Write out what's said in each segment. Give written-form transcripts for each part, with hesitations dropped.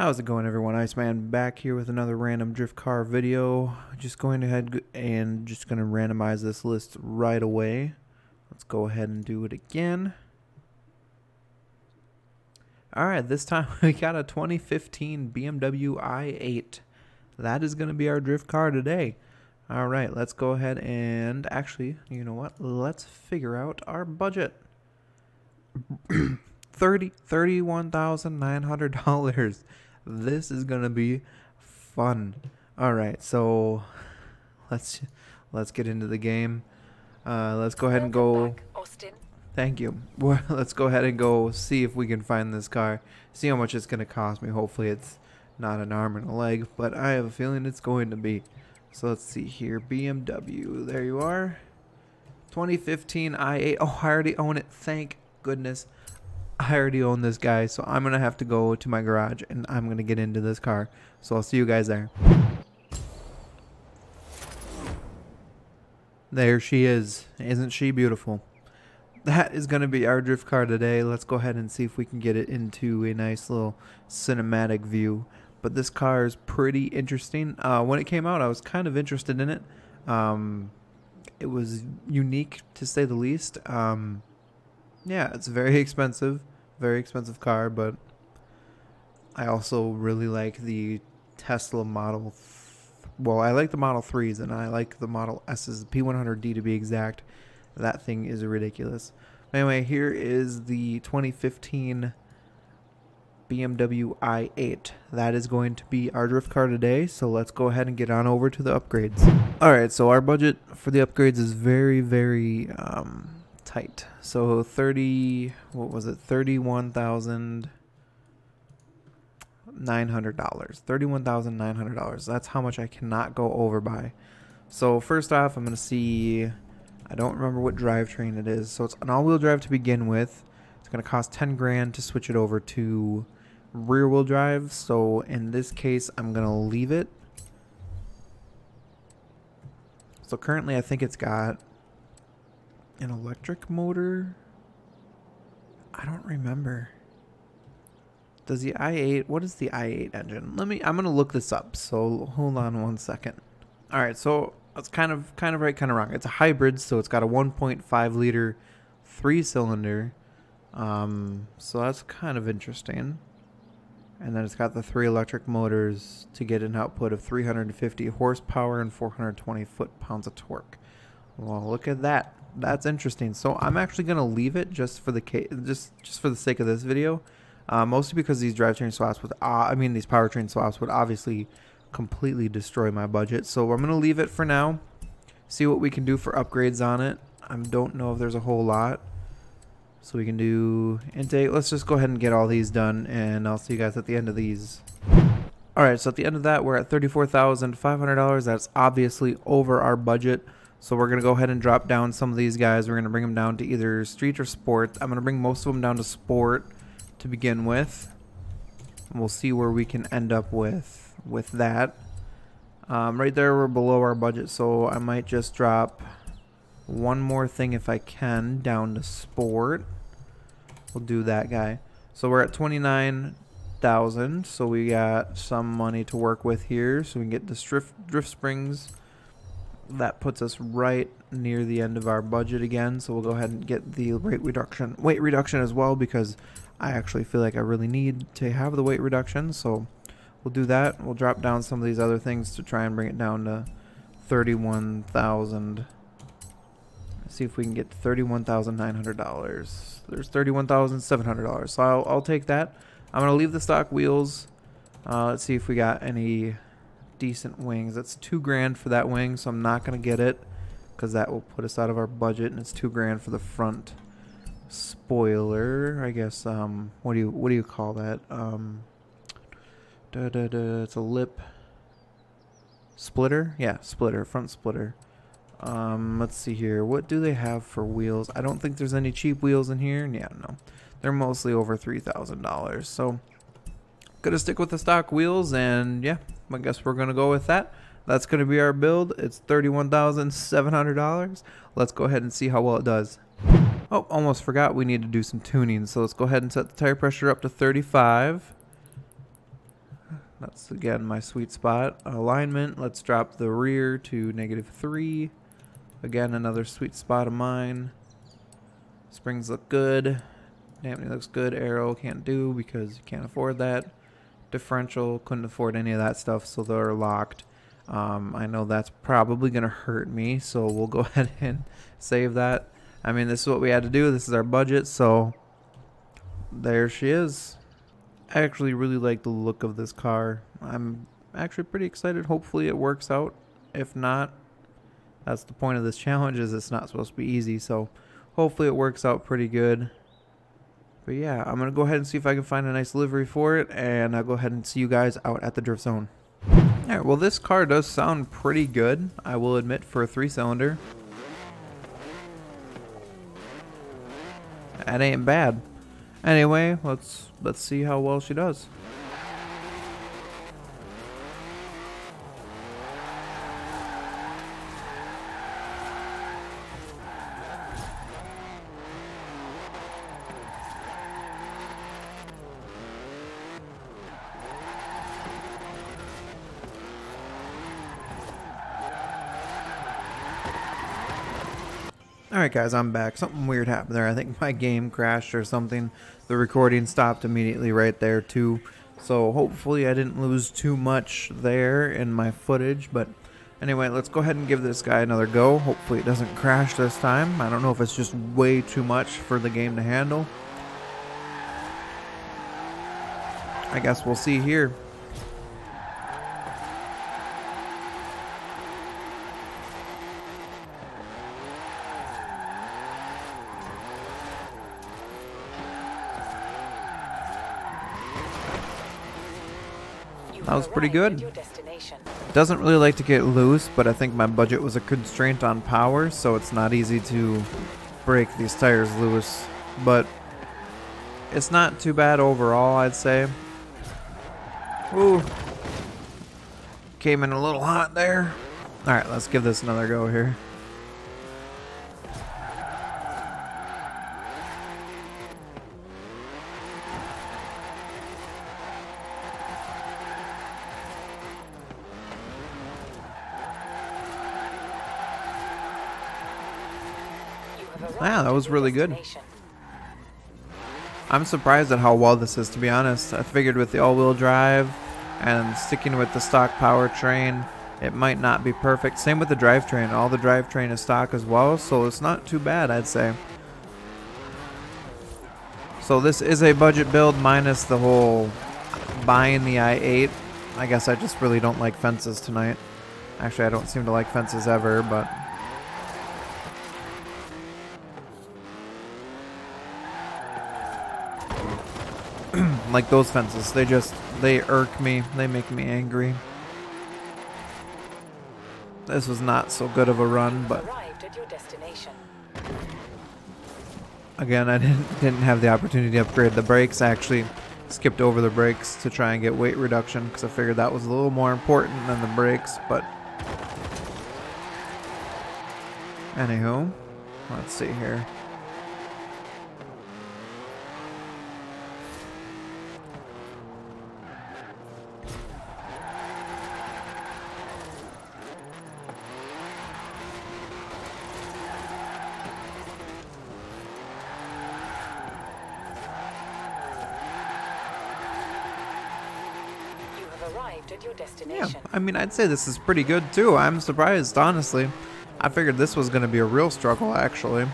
How's it going, everyone? Iceman back here with another random drift car video. Just going ahead and just going to randomize this list right away. Let's go ahead and do it again. Alright, this time we got a 2015 BMW i8. That is going to be our drift car today. Alright, let's go ahead and actually, you know what? Let's figure out our budget. $31,900. This is gonna be fun. All right, so let's get into the game. Let's go ahead and go. Austin. Thank you. Well, let's go ahead and go see if we can find this car. See how much it's gonna cost me. Hopefully, it's not an arm and a leg, but I have a feeling it's going to be. So let's see here. BMW. There you are. 2015 i8. Oh, I already own it. Thank goodness. I already own this guy, so I'm going to have to go to my garage and I'm going to get into this car. So I'll see you guys there. There she is. Isn't she beautiful? That is going to be our drift car today. Let's go ahead and see if we can get it into a nice little cinematic view. But this car is pretty interesting. When it came out, I was kind of interested in it. It was unique, to say the least. Yeah, it's very expensive car, but I also really like the Tesla Model. Well, I like the Model 3s and I like the Model S's, the P100D to be exact. That thing is ridiculous. Anyway, here is the 2015 BMW i8. That is going to be our drift car today, so let's go ahead and get on over to the upgrades. Alright, so our budget for the upgrades is very, very tight. So $31,900. $31,900. That's how much I cannot go over by. So first off, I'm gonna see, I don't remember what drivetrain it is. So it's an all-wheel drive to begin with. It's gonna cost 10 grand to switch it over to rear-wheel drive. So in this case, I'm gonna leave it. So currently I think it's got an electric motor. I don't remember. Does the i8, what is the i8 engine? I'm gonna look this up, so hold on one second. Alright, so it's kind of right, kind of wrong. It's a hybrid, so it's got a 1.5 liter 3-cylinder. So that's kind of interesting. And then it's got the 3 electric motors to get an output of 350 horsepower and 420 foot-pounds of torque. Well, look at that. That's interesting. So I'm actually gonna leave it just for the just for the sake of this video, mostly because these drivetrain swaps would, these powertrain swaps would obviously completely destroy my budget. So I'm gonna leave it for now. See what we can do for upgrades on it. I don't know if there's a whole lot. So we can do intake. Let's just go ahead and get all these done, and I'll see you guys at the end of these. All right. So at the end of that, we're at $34,500. That's obviously over our budget. So we're going to go ahead and drop down some of these guys. We're going to bring them down to either street or sport. I'm going to bring most of them down to sport to begin with. And we'll see where we can end up with that. Right there, we're below our budget. So I might just drop one more thing if I can down to sport. We'll do that guy. So we're at 29,000. So we got some money to work with here. So we can get the drift springs. That puts us right near the end of our budget again, so we'll go ahead and get the weight reduction as well, because I actually feel like I really need to have the weight reduction. So we'll do that. We'll drop down some of these other things to try and bring it down to 31,000. See if we can get to $31,900. There's $31,700. So I'll take that. I'm gonna leave the stock wheels. Let's see if we got any decent wings. That's 2 grand for that wing, so I'm not gonna get it because that will put us out of our budget, and it's 2 grand for the front spoiler, I guess. What do you call that? It's a lip splitter. Yeah, splitter, front splitter. Let's see here. What do they have for wheels? I don't think there's any cheap wheels in here. Yeah, no, they're mostly over $3,000. So gonna stick with the stock wheels, and yeah, I guess we're gonna go with that. That's gonna be our build. It's $31,700. Let's go ahead and see how well it does. Oh, almost forgot we need to do some tuning. So let's go ahead and set the tire pressure up to 35. That's again my sweet spot. Alignment, let's drop the rear to -3. Again, another sweet spot of mine. Springs look good. Damping looks good. Aero can't do because you can't afford that. Differential, couldn't afford any of that stuff, so they're locked. I know that's probably going to hurt me, so we'll go ahead and save that. I mean, this is what we had to do. This is our budget, so there she is. I actually really like the look of this car. I'm actually pretty excited. Hopefully it works out. If not, that's the point of this challenge, is it's not supposed to be easy, so hopefully it works out pretty good. But yeah, I'm going to go ahead and see if I can find a nice livery for it, and I'll go ahead and see you guys out at the drift zone. Alright, well this car does sound pretty good, I will admit, for a 3-cylinder. That ain't bad. Anyway, let's see how well she does. Alright guys, I'm back. Something weird happened there. I think my game crashed or something. The recording stopped immediately right there too. So hopefully I didn't lose too much there in my footage. But anyway, let's go ahead and give this guy another go. Hopefully it doesn't crash this time. I don't know if it's just way too much for the game to handle. I guess we'll see here. That was pretty good. Doesn't really like to get loose, but I think my budget was a constraint on power, so it's not easy to break these tires loose. But it's not too bad overall, I'd say. Ooh. Came in a little hot there. Alright, let's give this another go here. Yeah, that was really good. I'm surprised at how well this is, to be honest. I figured with the all-wheel drive and sticking with the stock powertrain, it might not be perfect. Same with the drivetrain. All the drivetrain is stock as well, so it's not too bad, I'd say. So this is a budget build minus the whole buying the i8. I guess I just really don't like fences tonight. Actually, I don't seem to like fences ever, but... like those fences, they irk me, they make me angry. This was not so good of a run, but again, I didn't have the opportunity to upgrade the brakes. I actually skipped over the brakes to try and get weight reduction because I figured that was a little more important than the brakes. But anywho, let's see here. At your destination. Yeah, I mean, I'd say this is pretty good too. I'm surprised, honestly. I figured this was going to be a real struggle, actually,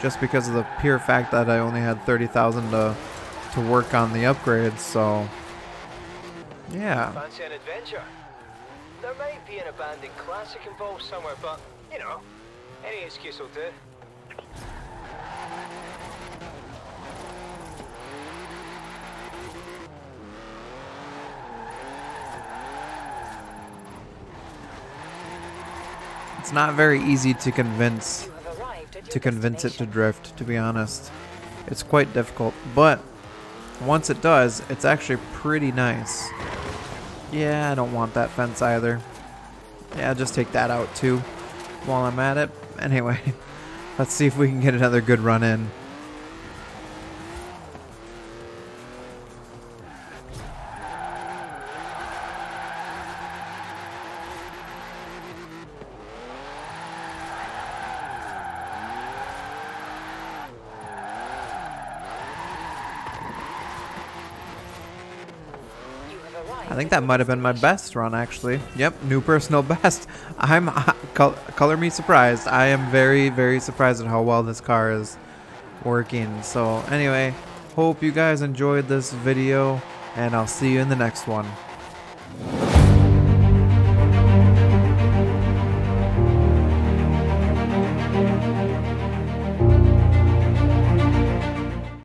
just because of the pure fact that I only had 30,000 to work on the upgrades. So, yeah. Fancy an adventure? There might be an abandoned classic involved somewhere, but you know, any excuse will do. It's not very easy to convince it to drift, to be honest. It's quite difficult, but once it does, it's actually pretty nice. Yeah, I don't want that fence either. Yeah, just take that out too while I'm at it. Anyway, let's see if we can get another good run in. I think that might have been my best run, actually. Yep, new personal best. I'm color me surprised. I am very, very surprised at how well this car is working. So anyway, hope you guys enjoyed this video, and I'll see you in the next one.